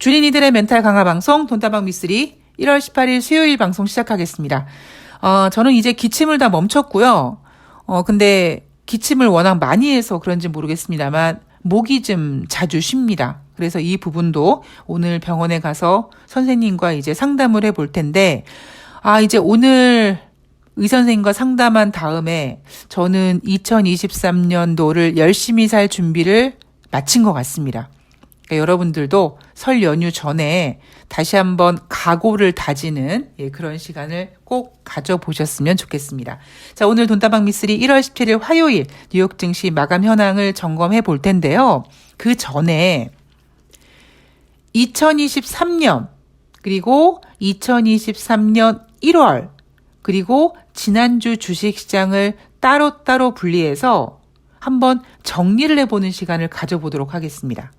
주린이들의 멘탈 강화 방송 돈다방 미쓰리 1월 18일 수요일 방송 시작하겠습니다. 저는 이제 기침을 다 멈췄고요. 근데 기침을 워낙 많이 해서 그런지 모르겠습니다만 목이 좀 자주 쉽니다. 그래서 이 부분도 오늘 병원에 가서 선생님과 이제 상담을 해볼 텐데, 이제 오늘 의선생님과 상담한 다음에 저는 2023년도를 열심히 살 준비를 마친 것 같습니다. 그러니까 여러분들도 설 연휴 전에 다시 한번 각오를 다지는 그런 시간을 꼭 가져보셨으면 좋겠습니다. 자, 오늘 돈다방 미쓰리 1월 17일 화요일 뉴욕 증시 마감 현황을 점검해 볼 텐데요. 그 전에 2023년 그리고 2023년 1월 그리고 지난주 주식시장을 따로따로 분리해서 한번 정리를 해보는 시간을 가져보도록 하겠습니다.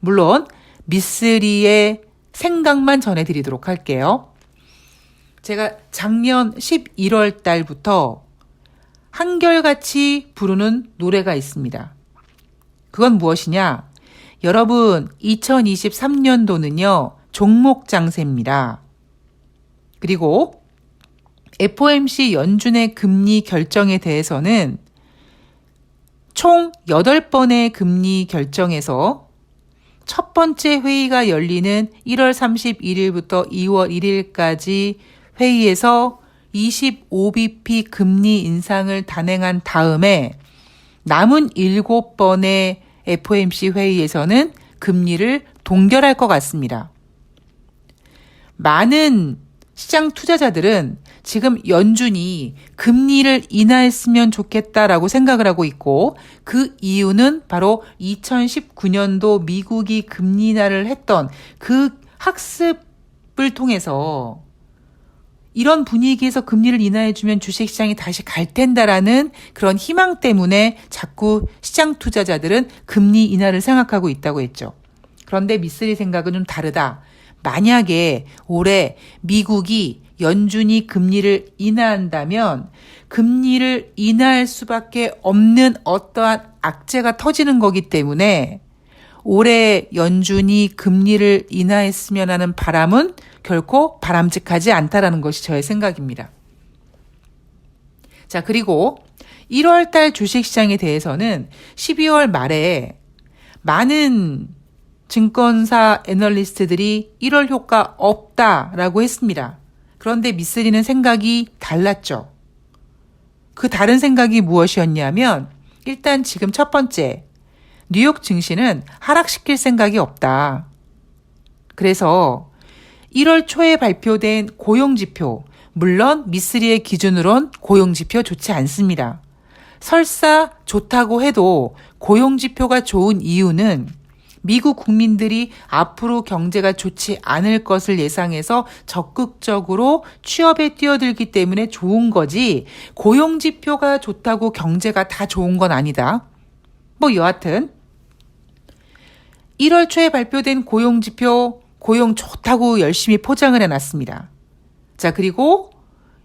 물론 미쓰리의 생각만 전해드리도록 할게요. 제가 작년 11월 달부터 한결같이 부르는 노래가 있습니다. 그건 무엇이냐? 여러분, 2023년도는요, 종목 장세입니다. 그리고 FOMC 연준의 금리 결정에 대해서는 총 8번의 금리 결정에서 첫 번째 회의가 열리는 1월 31일부터 2월 1일까지 회의에서 25bp 금리 인상을 단행한 다음에 남은 7번의 FOMC 회의에서는 금리를 동결할 것 같습니다. 많은 시장 투자자들은 지금 연준이 금리를 인하했으면 좋겠다라고 생각을 하고 있고, 그 이유는 바로 2019년도 미국이 금리 인하를 했던 그 학습을 통해서 이런 분위기에서 금리를 인하해주면 주식시장이 다시 갈 텐다라는 그런 희망 때문에 자꾸 시장 투자자들은 금리 인하를 생각하고 있다고 했죠. 그런데 미쓰리 생각은 좀 다르다. 만약에 올해 미국이 연준이 금리를 인하한다면 금리를 인하할 수밖에 없는 어떠한 악재가 터지는 거기 때문에 올해 연준이 금리를 인하했으면 하는 바람은 결코 바람직하지 않다라는 것이 저의 생각입니다. 자, 그리고 1월 달 주식시장에 대해서는 12월 말에 많은 증권사 애널리스트들이 1월 효과 없다라고 했습니다. 그런데 미쓰리는 생각이 달랐죠. 그 다른 생각이 무엇이었냐면, 일단 지금 첫 번째, 뉴욕 증시는 하락시킬 생각이 없다. 그래서 1월 초에 발표된 고용지표, 물론 미쓰리의 기준으론 고용지표 좋지 않습니다. 설사 좋다고 해도 고용지표가 좋은 이유는 미국 국민들이 앞으로 경제가 좋지 않을 것을 예상해서 적극적으로 취업에 뛰어들기 때문에 좋은 거지, 고용지표가 좋다고 경제가 다 좋은 건 아니다. 여하튼 1월 초에 발표된 고용지표, 고용 좋다고 열심히 포장을 해놨습니다. 자, 그리고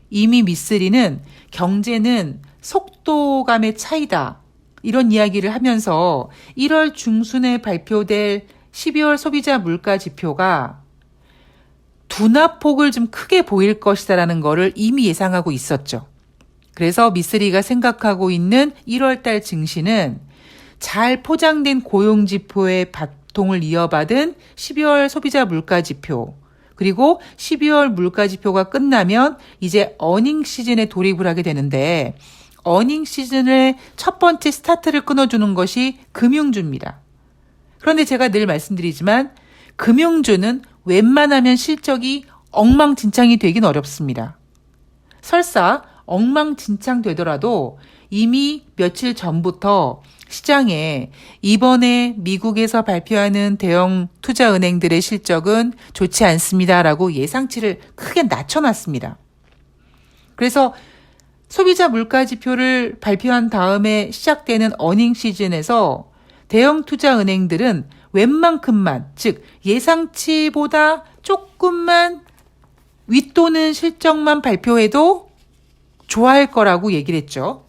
이미 미쓰리는 경제는 속도감의 차이다, 이런 이야기를 하면서 1월 중순에 발표될 12월 소비자 물가 지표가 둔화폭을 좀 크게 보일 것이다라는 거를 이미 예상하고 있었죠. 그래서 미쓰리가 생각하고 있는 1월 달 증시는 잘 포장된 고용지표의 바통을 이어받은 12월 소비자 물가 지표, 그리고 12월 물가 지표가 끝나면 이제 어닝 시즌에 돌입을 하게 되는데, 어닝 시즌의 첫 번째 스타트를 끊어주는 것이 금융주입니다. 그런데 제가 늘 말씀드리지만 금융주는 웬만하면 실적이 엉망진창이 되긴 어렵습니다. 설사 엉망진창 되더라도 이미 며칠 전부터 시장에 이번에 미국에서 발표하는 대형 투자은행들의 실적은 좋지 않습니다라고 예상치를 크게 낮춰놨습니다. 그래서 소비자 물가 지표를 발표한 다음에 시작되는 어닝 시즌에서 대형 투자 은행들은 웬만큼만, 즉 예상치보다 조금만 윗도는 실적만 발표해도 좋아할 거라고 얘기를 했죠.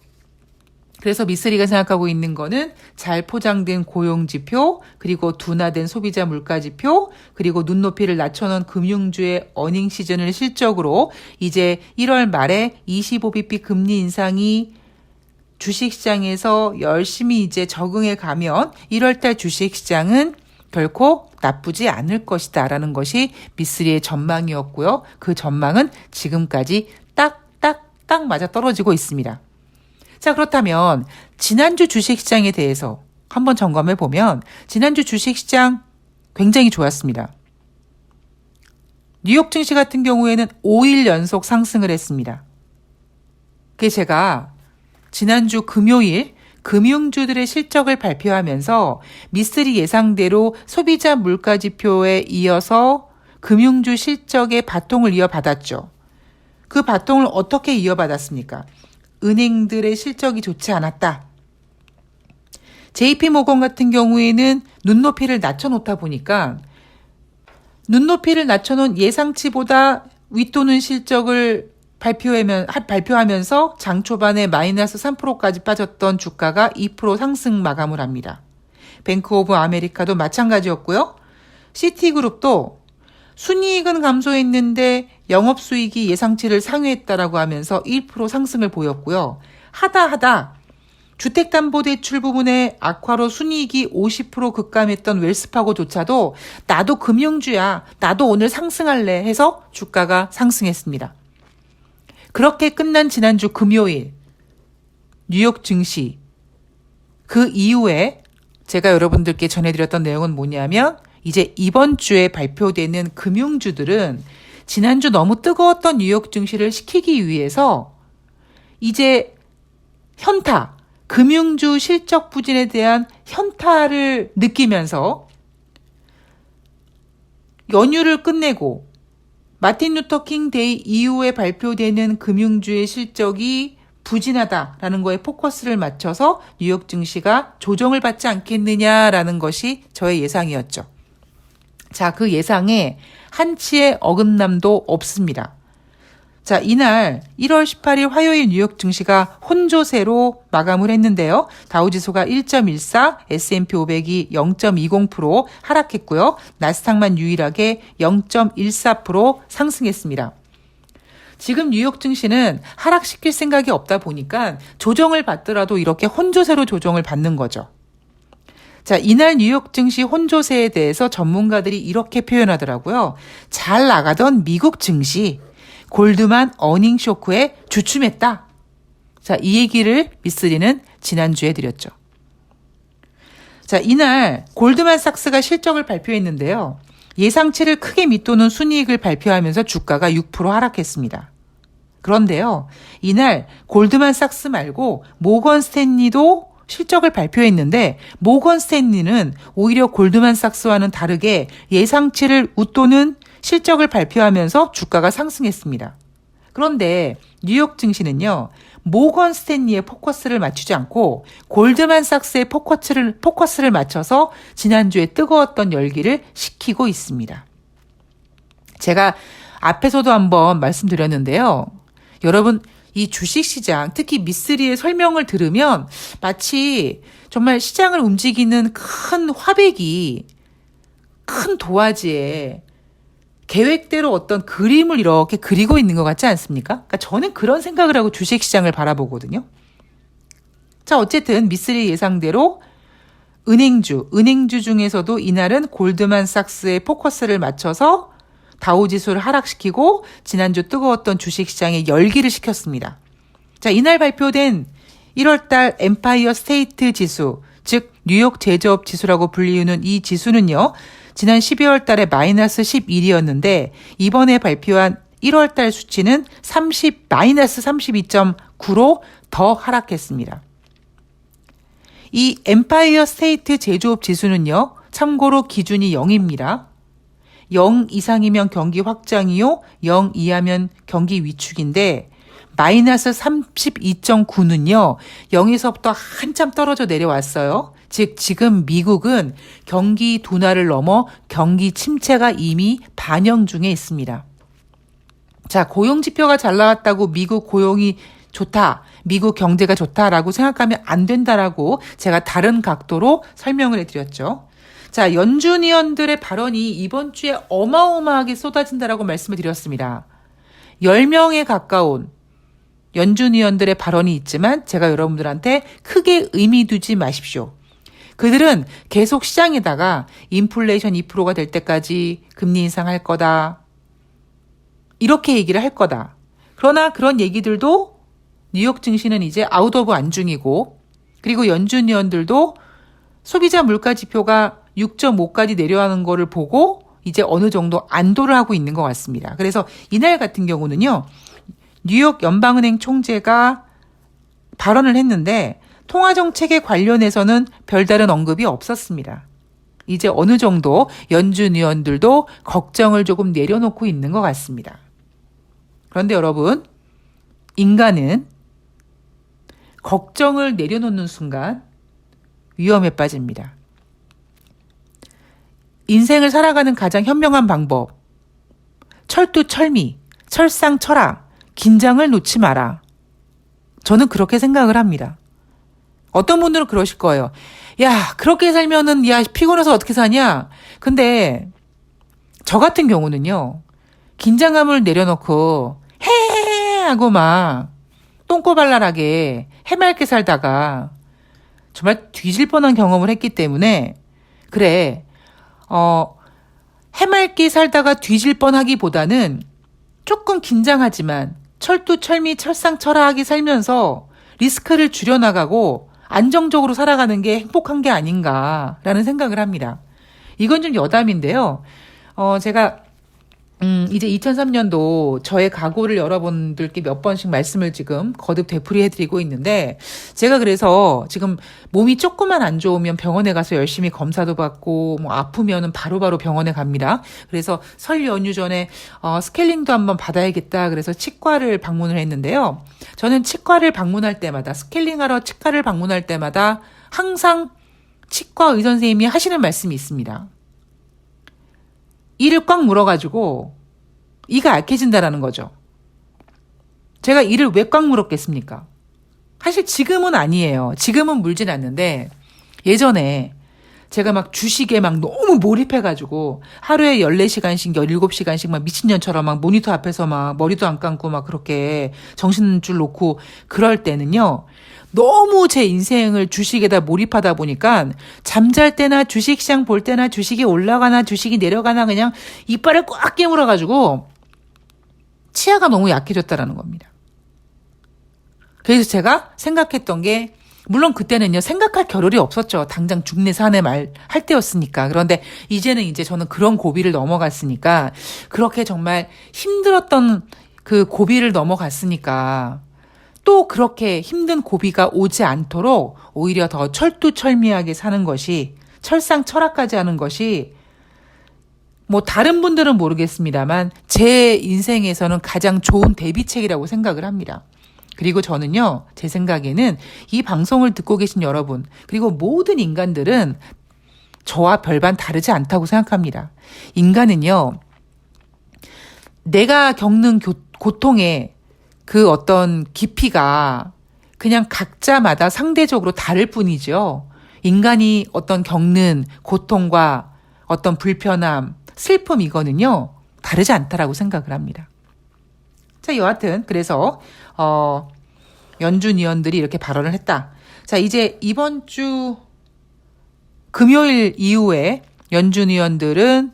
그래서 미쓰리가 생각하고 있는 거는 잘 포장된 고용지표, 그리고 둔화된 소비자 물가지표, 그리고 눈높이를 낮춰놓은 금융주의 어닝 시즌을 실적으로 이제 1월 말에 25bp 금리 인상이 주식시장에서 열심히 이제 적응해 가면 1월달 주식시장은 결코 나쁘지 않을 것이다 라는 것이 미쓰리의 전망이었고요. 그 전망은 지금까지 딱 맞아 떨어지고 있습니다. 자, 그렇다면 지난주 주식시장에 대해서 한번 점검해 보면 지난주 주식시장 굉장히 좋았습니다. 뉴욕 증시 같은 경우에는 5일 연속 상승을 했습니다. 그게 제가 지난주 금요일 금융주들의 실적을 발표하면서 미쓰리 예상대로 소비자 물가지표에 이어서 금융주 실적의 바통을 이어받았죠. 그 바통을 어떻게 이어받았습니까? 은행들의 실적이 좋지 않았다. JP모건 같은 경우에는 눈높이를 낮춰놓다 보니까 눈높이를 낮춰놓은 예상치보다 윗도는 실적을 발표하면서 장 초반에 마이너스 3%까지 빠졌던 주가가 2% 상승 마감을 합니다. 뱅크 오브 아메리카도 마찬가지였고요. 시티그룹도 순이익은 감소했는데 영업수익이 예상치를 상회했다라고 하면서 1% 상승을 보였고요. 하다 주택담보대출 부분에 악화로 순이익이 50% 급감했던 웰스파고조차도 나도 금융주야, 나도 오늘 상승할래 해서 주가가 상승했습니다. 그렇게 끝난 지난주 금요일 뉴욕 증시, 그 이후에 제가 여러분들께 전해드렸던 내용은 뭐냐면 이제 이번 주에 발표되는 금융주들은 지난주 너무 뜨거웠던 뉴욕 증시를 식히기 위해서 이제 현타, 금융주 실적 부진에 대한 현타를 느끼면서 연휴를 끝내고 마틴 루터 킹 데이 이후에 발표되는 금융주의 실적이 부진하다라는 거에 포커스를 맞춰서 뉴욕 증시가 조정을 받지 않겠느냐라는 것이 저의 예상이었죠. 자, 그 예상에 한치의 어긋남도 없습니다. 자, 이날 1월 18일 화요일 뉴욕 증시가 혼조세로 마감을 했는데요. 다우지수가 1.14, S&P 500이 0.20% 하락했고요. 나스닥만 유일하게 0.14% 상승했습니다. 지금 뉴욕 증시는 하락시킬 생각이 없다 보니까 조정을 받더라도 이렇게 혼조세로 조정을 받는 거죠. 자, 이날 뉴욕 증시 혼조세에 대해서 전문가들이 이렇게 표현하더라고요. 잘 나가던 미국 증시, 골드만 어닝 쇼크에 주춤했다. 자, 이 얘기를 미쓰리는 지난주에 드렸죠. 자, 이날 골드만삭스가 실적을 발표했는데요. 예상치를 크게 밑도는 순이익을 발표하면서 주가가 6% 하락했습니다. 그런데요, 이날 골드만삭스 말고 모건 스탠리도 실적을 발표했는데 모건 스탠리는 오히려 골드만삭스와는 다르게 예상치를 웃도는 실적을 발표하면서 주가가 상승했습니다. 그런데 뉴욕 증시는요, 모건 스탠리의 포커스를 맞추지 않고 골드만삭스의 포커스를 맞춰서 지난주에 뜨거웠던 열기를 식히고 있습니다. 제가 앞에서도 한번 말씀드렸는데요. 여러분, 이 주식시장, 특히 미쓰리의 설명을 들으면 마치 정말 시장을 움직이는 큰 화백이 큰 도화지에 계획대로 어떤 그림을 이렇게 그리고 있는 것 같지 않습니까? 그러니까 저는 그런 생각을 하고 주식시장을 바라보거든요. 자, 어쨌든 미쓰리 예상대로 은행주 중에서도 이날은 골드만삭스의 포커스를 맞춰서 다우지수를 하락시키고 지난주 뜨거웠던 주식시장에 열기를 식혔습니다. 자, 이날 발표된 1월달 엠파이어 스테이트 지수, 즉 뉴욕 제조업 지수라고 불리우는 이 지수는요, 지난 12월 달에 마이너스 11이었는데 이번에 발표한 1월 달 수치는 마이너스 32.9로 더 하락했습니다. 이 엠파이어 스테이트 제조업 지수는요, 참고로 기준이 0입니다. 0 이상이면 경기 확장이요, 0 이하면 경기 위축인데 마이너스 32.9는요, 0에서부터 한참 떨어져 내려왔어요. 즉 지금 미국은 경기 둔화를 넘어 경기 침체가 이미 반영 중에 있습니다. 자, 고용지표가 잘 나왔다고 미국 고용이 좋다, 미국 경제가 좋다라고 생각하면 안 된다라고 제가 다른 각도로 설명을 해드렸죠. 자, 연준 의원들의 발언이 이번 주에 어마어마하게 쏟아진다라고 말씀을 드렸습니다. 10명에 가까운 연준 의원들의 발언이 있지만 제가 여러분들한테 크게 의미 두지 마십시오. 그들은 계속 시장에다가 인플레이션 2%가 될 때까지 금리 인상할 거다, 이렇게 얘기를 할 거다. 그러나 그런 얘기들도 뉴욕 증시는 이제 아웃 오브 안중이고, 그리고 연준 의원들도 소비자 물가 지표가 6.5까지 내려가는 거를 보고 이제 어느 정도 안도를 하고 있는 것 같습니다. 그래서 이날 같은 경우는요, 뉴욕 연방은행 총재가 발언을 했는데 통화정책에 관련해서는 별다른 언급이 없었습니다. 이제 어느 정도 연준 의원들도 걱정을 조금 내려놓고 있는 것 같습니다. 그런데 여러분, 인간은 걱정을 내려놓는 순간 위험에 빠집니다. 인생을 살아가는 가장 현명한 방법, 철두철미, 철상철학, 긴장을 놓지 마라. 저는 그렇게 생각을 합니다. 어떤 분들은 그러실 거예요. 야, 그렇게 살면은, 야, 피곤해서 어떻게 사냐? 근데 저 같은 경우는요, 긴장감을 내려놓고 해 하고 막 똥꼬발랄하게 해맑게 살다가 정말 뒤질 뻔한 경험을 했기 때문에, 그래, 해맑게 살다가 뒤질 뻔하기보다는 조금 긴장하지만 철두철미 철상철하게 살면서 리스크를 줄여나가고 안정적으로 살아가는 게 행복한 게 아닌가라는 생각을 합니다. 이건 좀 여담인데요. 제가 이제 2003년도 저의 각오를 여러분들께 몇 번씩 말씀을 지금 거듭 되풀이해드리고 있는데, 제가 그래서 지금 몸이 조금만 안 좋으면 병원에 가서 열심히 검사도 받고, 뭐 아프면은 바로바로 병원에 갑니다. 그래서 설 연휴 전에 스케일링도 한번 받아야겠다. 그래서 치과를 방문을 했는데요. 저는 치과를 방문할 때마다, 스케일링하러 치과를 방문할 때마다 항상 치과 의사 선생님이 하시는 말씀이 있습니다. 이를 꽉 물어가지고 이가 약해진다라는 거죠. 제가 이를 왜 꽉 물었겠습니까? 사실 지금은 아니에요. 지금은 물진 않는데, 예전에 제가 막 주식에 막 너무 몰입해가지고 하루에 14시간씩 17시간씩 막 미친년처럼 막 모니터 앞에서 막 머리도 안 감고 막 그렇게 정신줄 놓고 그럴 때는요, 너무 제 인생을 주식에다 몰입하다 보니까 잠잘 때나 주식시장 볼 때나 주식이 올라가나 주식이 내려가나 그냥 이빨을 꽉 깨물어가지고 치아가 너무 약해졌다라는 겁니다. 그래서 제가 생각했던 게, 물론 그때는요, 생각할 겨를이 없었죠. 당장 죽네 사네 말 할 때였으니까. 그런데 이제는 이제 저는 그런 고비를 넘어갔으니까, 그렇게 정말 힘들었던 그 고비를 넘어갔으니까 또 그렇게 힘든 고비가 오지 않도록 오히려 더 철두철미하게 사는 것이, 철상철학까지 하는 것이, 뭐 다른 분들은 모르겠습니다만 제 인생에서는 가장 좋은 대비책이라고 생각을 합니다. 그리고 저는요, 제 생각에는 이 방송을 듣고 계신 여러분, 그리고 모든 인간들은 저와 별반 다르지 않다고 생각합니다. 인간은요, 내가 겪는 고통의 그 어떤 깊이가 그냥 각자마다 상대적으로 다를 뿐이죠. 인간이 어떤 겪는 고통과 어떤 불편함, 슬픔, 이거는요, 다르지 않다라고 생각을 합니다. 자, 여하튼 그래서 연준 의원들이 이렇게 발언을 했다. 자, 이제 이번 주 금요일 이후에 연준 의원들은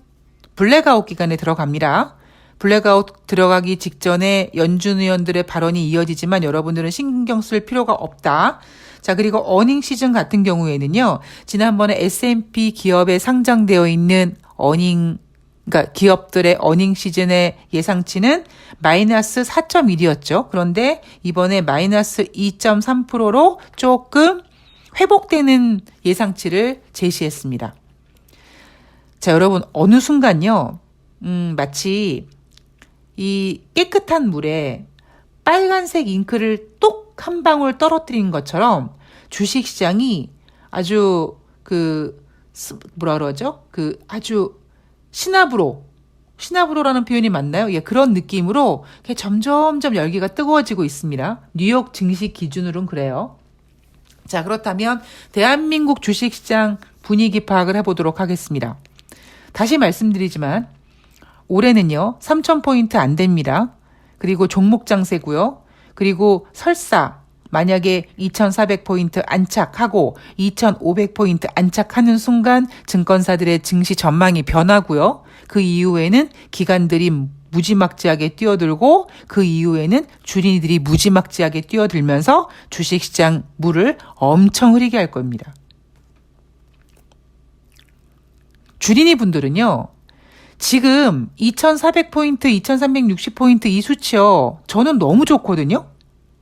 블랙아웃 기간에 들어갑니다. 블랙아웃 들어가기 직전에 연준 의원들의 발언이 이어지지만 여러분들은 신경 쓸 필요가 없다. 자, 그리고 어닝 시즌 같은 경우에는요, 지난번에 S&P 기업에 상장되어 있는 그러니까 기업들의 어닝 시즌의 예상치는 마이너스 4.1이었죠. 그런데 이번에 마이너스 2.3%로 조금 회복되는 예상치를 제시했습니다. 자, 여러분, 어느 순간요, 마치 이 깨끗한 물에 빨간색 잉크를 똑 한 방울 떨어뜨린 것처럼 주식시장이 아주 뭐라 그러죠? 아주 시나브로라는 표현이 맞나요? 예, 그런 느낌으로 점점점 열기가 뜨거워지고 있습니다. 뉴욕 증시 기준으로는 그래요. 자, 그렇다면 대한민국 주식시장 분위기 파악을 해보도록 하겠습니다. 다시 말씀드리지만 올해는요 3,000포인트 안 됩니다. 그리고 종목 장세고요. 그리고 설사 만약에 2,400포인트 안착하고 2,500포인트 안착하는 순간 증권사들의 증시 전망이 변하고요. 그 이후에는 기관들이 무지막지하게 뛰어들고 그 이후에는 주린이들이 무지막지하게 뛰어들면서 주식시장 물을 엄청 흐리게 할 겁니다. 주린이 분들은요. 지금 2,400포인트, 2,360포인트 이 수치요. 저는 너무 좋거든요.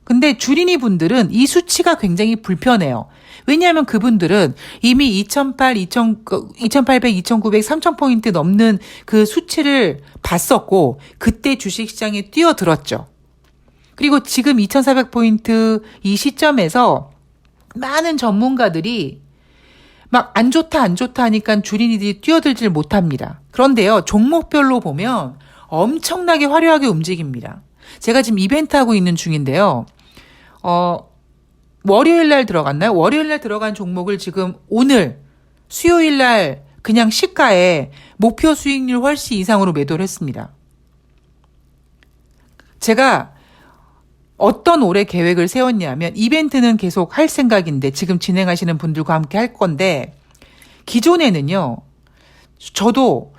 근데 주린이 분들은 이 수치가 굉장히 불편해요. 왜냐하면 그분들은 이미 2,800, 2,900, 3,000포인트 넘는 그 수치를 봤었고 그때 주식시장에 뛰어들었죠. 그리고 지금 2,400포인트 이 시점에서 많은 전문가들이 막 안 좋다 하니까 주린이들이 뛰어들질 못합니다. 그런데요, 종목별로 보면 엄청나게 화려하게 움직입니다. 제가 지금 이벤트 하고 있는 중인데요. 월요일 날 들어갔나요? 월요일 날 들어간 종목을 지금 오늘 수요일 날 그냥 시가에 목표 수익률 훨씬 이상으로 매도를 했습니다. 제가 어떤 올해 계획을 세웠냐면 이벤트는 계속 할 생각인데 지금 진행하시는 분들과 함께 할 건데 기존에는요. 저도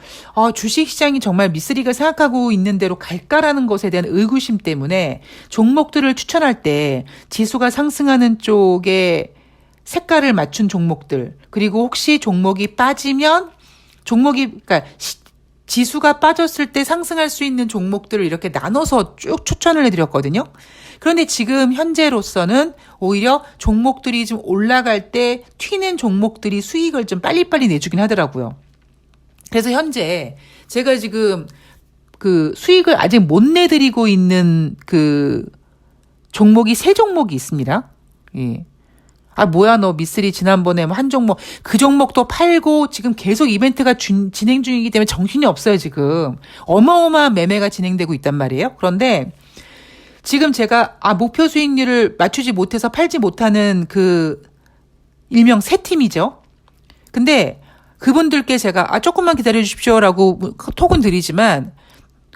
주식시장이 정말 미쓰리가 생각하고 있는 대로 갈까라는 것에 대한 의구심 때문에 종목들을 추천할 때 지수가 상승하는 쪽에 색깔을 맞춘 종목들 그리고 혹시 종목이 빠지면 그러니까 지수가 빠졌을 때 상승할 수 있는 종목들을 이렇게 나눠서 쭉 추천을 해드렸거든요. 그런데 지금 현재로서는 오히려 종목들이 좀 올라갈 때 튀는 종목들이 수익을 좀 빨리빨리 내주긴 하더라고요. 그래서 현재 제가 지금 그 수익을 아직 못 내드리고 있는 그 종목이 3종목이 있습니다. 예. 뭐야, 너 미쓰리 지난번에 한 종목, 그 종목도 팔고 지금 계속 이벤트가 진행 중이기 때문에 정신이 없어요, 지금. 어마어마한 매매가 진행되고 있단 말이에요. 그런데 지금 제가, 목표 수익률을 맞추지 못해서 팔지 못하는 그 일명 새 팀이죠. 근데 그분들께 제가, 조금만 기다려 주십시오라고 톡은 드리지만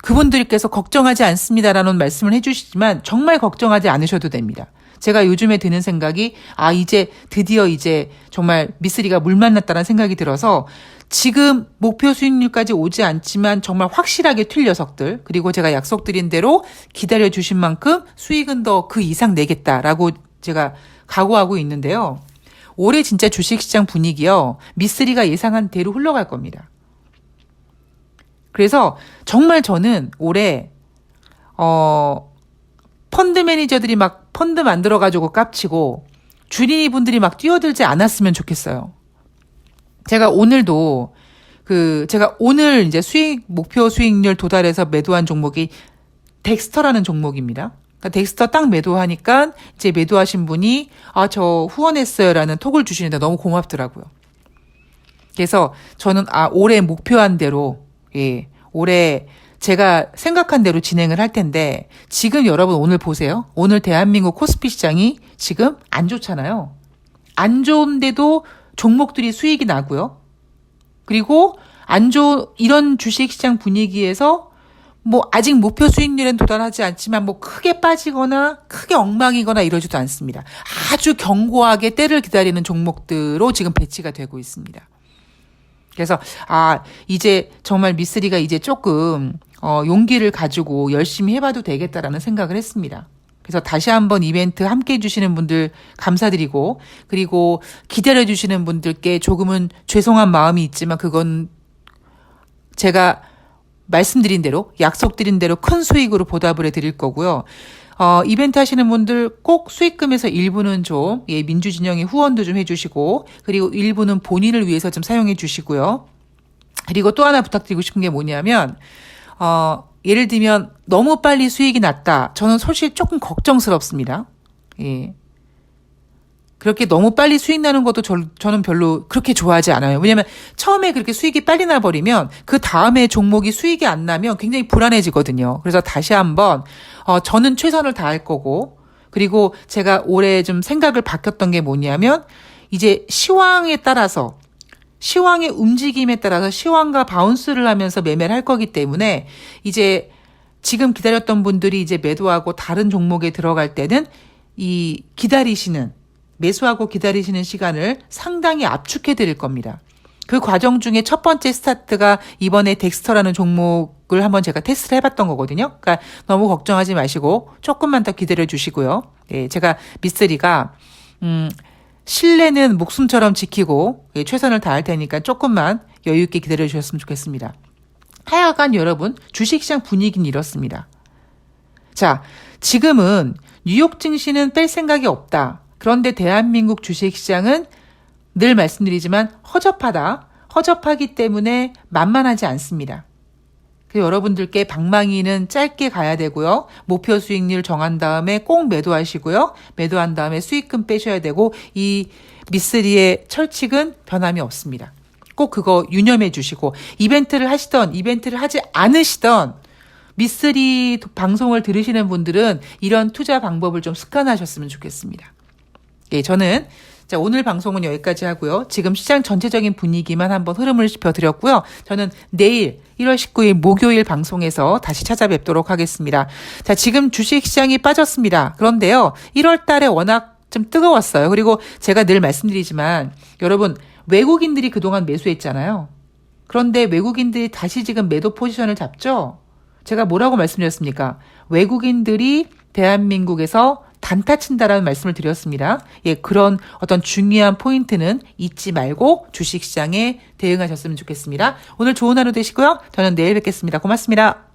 그분들께서 걱정하지 않습니다라는 말씀을 해주시지만 정말 걱정하지 않으셔도 됩니다. 제가 요즘에 드는 생각이 이제 드디어 이제 정말 미쓰리가 물 만났다는 생각이 들어서 지금 목표 수익률까지 오지 않지만 정말 확실하게 튈 녀석들 그리고 제가 약속드린 대로 기다려 주신 만큼 수익은 더 그 이상 내겠다라고 제가 각오하고 있는데요. 올해 진짜 주식시장 분위기요. 미쓰리가 예상한 대로 흘러갈 겁니다. 그래서 정말 저는 올해 펀드 매니저들이 막 펀드 만들어가지고 깝치고 주린이 분들이 막 뛰어들지 않았으면 좋겠어요. 제가 오늘도 제가 오늘 이제 목표 수익률 도달해서 매도한 종목이 덱스터라는 종목입니다. 그러니까 덱스터 딱 매도하니까 이제 매도하신 분이 저 후원했어요라는 톡을 주시는데 너무 고맙더라고요. 그래서 저는 올해 목표한 대로 올해 제가 생각한 대로 진행을 할 텐데 지금 여러분 오늘 보세요. 오늘 대한민국 코스피 시장이 지금 안 좋잖아요. 안 좋은데도 종목들이 수익이 나고요. 그리고 이런 주식시장 분위기에서 아직 목표 수익률엔 도달하지 않지만 크게 빠지거나 크게 엉망이거나 이러지도 않습니다. 아주 견고하게 때를 기다리는 종목들로 지금 배치가 되고 있습니다. 그래서 이제 정말 미쓰리가 이제 조금 용기를 가지고 열심히 해봐도 되겠다라는 생각을 했습니다. 그래서 다시 한번 이벤트 함께 해주시는 분들 감사드리고 그리고 기다려주시는 분들께 조금은 죄송한 마음이 있지만 그건 제가 말씀드린 대로 약속드린 대로 큰 수익으로 보답을 해드릴 거고요. 이벤트 하시는 분들 꼭 수익금에서 일부는 좀 민주진영에 후원도 좀 해주시고 그리고 일부는 본인을 위해서 좀 사용해 주시고요. 그리고 또 하나 부탁드리고 싶은 게 뭐냐면 예를 들면 너무 빨리 수익이 났다. 저는 솔직히 조금 걱정스럽습니다. 예. 그렇게 너무 빨리 수익 나는 것도 저는 별로 그렇게 좋아하지 않아요. 왜냐면 처음에 그렇게 수익이 빨리 나버리면 그 다음에 종목이 수익이 안 나면 굉장히 불안해지거든요. 그래서 다시 한번 저는 최선을 다할 거고, 그리고 제가 올해 좀 생각을 바뀌었던 게 뭐냐면 이제 시황에 따라서, 시황의 움직임에 따라서 시황과 바운스를 하면서 매매를 할 거기 때문에 이제 지금 기다렸던 분들이 이제 매도하고 다른 종목에 들어갈 때는 이 매수하고 기다리시는 시간을 상당히 압축해 드릴 겁니다. 그 과정 중에 첫 번째 스타트가 이번에 덱스터라는 종목을 한번 제가 테스트를 해봤던 거거든요. 그러니까 너무 걱정하지 마시고 조금만 더 기다려 주시고요. 예, 제가 미쓰리가 신뢰는 목숨처럼 지키고 최선을 다할 테니까 조금만 여유 있게 기다려 주셨으면 좋겠습니다. 하여간 여러분, 주식시장 분위기는 이렇습니다. 자, 지금은 뉴욕 증시는 뺄 생각이 없다. 그런데 대한민국 주식시장은 늘 말씀드리지만 허접하다. 허접하기 때문에 만만하지 않습니다. 그래서 여러분들께 방망이는 짧게 가야 되고요. 목표 수익률 정한 다음에 꼭 매도하시고요. 매도한 다음에 수익금 빼셔야 되고, 이 미쓰리의 철칙은 변함이 없습니다. 꼭 그거 유념해 주시고, 이벤트를 하시던 이벤트를 하지 않으시던 미쓰리 방송을 들으시는 분들은 이런 투자 방법을 좀 습관하셨으면 좋겠습니다. 예, 저는 오늘 방송은 여기까지 하고요. 지금 시장 전체적인 분위기만 한번 흐름을 짚어드렸고요. 저는 내일 1월 19일 목요일 방송에서 다시 찾아뵙도록 하겠습니다. 자, 지금 주식시장이 빠졌습니다. 그런데요, 1월 달에 워낙 좀 뜨거웠어요. 그리고 제가 늘 말씀드리지만 여러분, 외국인들이 그동안 매수했잖아요. 그런데 외국인들이 다시 지금 매도 포지션을 잡죠? 제가 뭐라고 말씀드렸습니까? 외국인들이 대한민국에서 단타 친다라는 말씀을 드렸습니다. 예, 그런 어떤 중요한 포인트는 잊지 말고 주식시장에 대응하셨으면 좋겠습니다. 오늘 좋은 하루 되시고요. 저는 내일 뵙겠습니다. 고맙습니다.